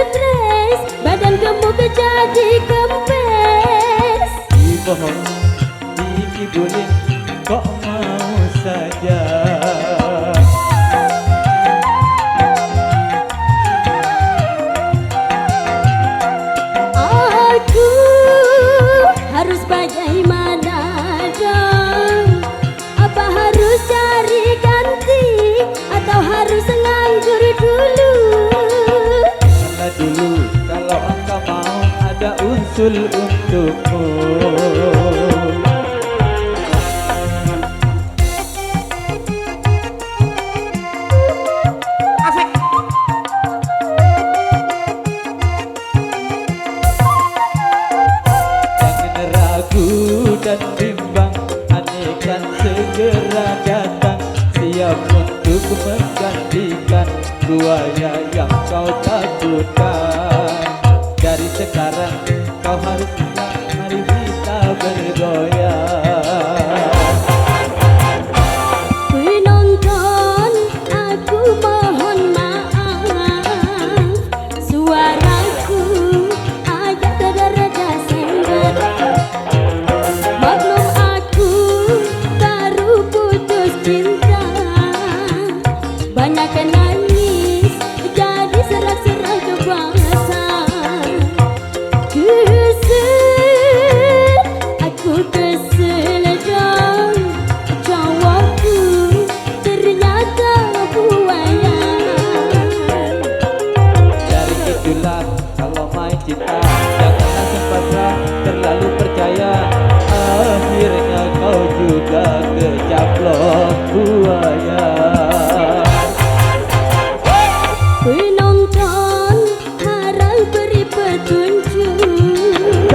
stres, badan gemuk jadi kempes. Dibohong, dikibulin, kok mau saja. Aku harus bagaimana dong? Apa harus cari ganti atau harus nganggur dulu? Karena dulu kalau engkau mau ada usul untukmu. Asik. Jangan ragu dan bimbang, andaikan segera datang, siap untuk menggantikan buaya yang kau takutkan. Dari sekarang kau harus siap, mari kita bergoyang. Penonton, aku mohon maaf, suaraku agak rada sengit. Maklum aku baru putus cinta, banyak nangis jadi serak-serak kebangsaan. Kesel, aku kesel dong, cowokku ternyata buaya. Dari itulah kalau main cinta, janganlah sempat terlalu percaya. Akhirnya kau juga kecaplok buaya. Penonton harap beri petunjuk,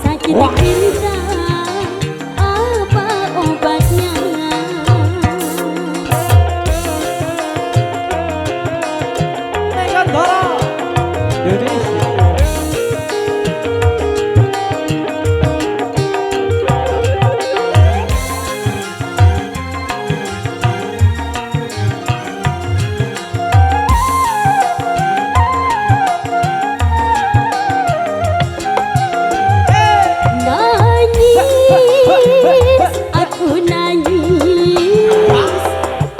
sakit cinta apa obatnya? Indonesia. Nangis, aku nangis,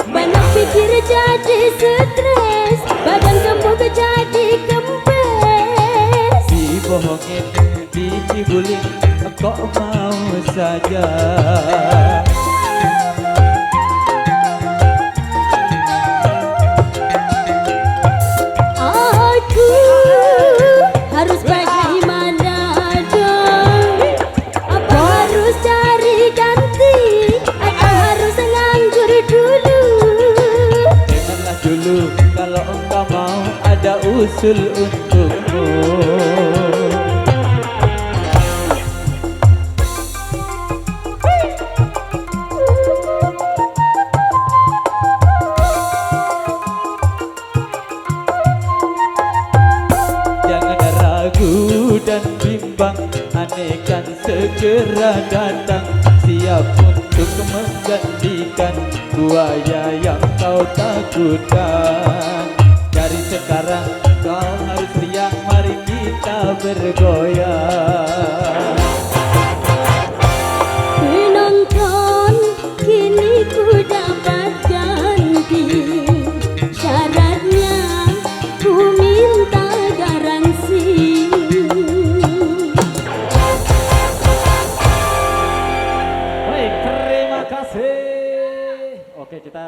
banyak pikir jadi stres, badan gemuk jadi kempes. Dibohongin, dikibulin, kok mau saja. Aku harus bagaimana dong? Apa harus cari ganti atau harus nganggur dulu? Dengarlah dulu, kalau engkau mau ada usul untukmu. Jangan ragu dan bimbang, andaikan segera datang, siap untuk menggantikan buaya yang kau takutkan. Dari sekarang kau harus riang, mari kita bergoyang. Penonton, kini ku dapat ganti, syaratnya ku minta garansi. Baik, terima kasih. Oke, kita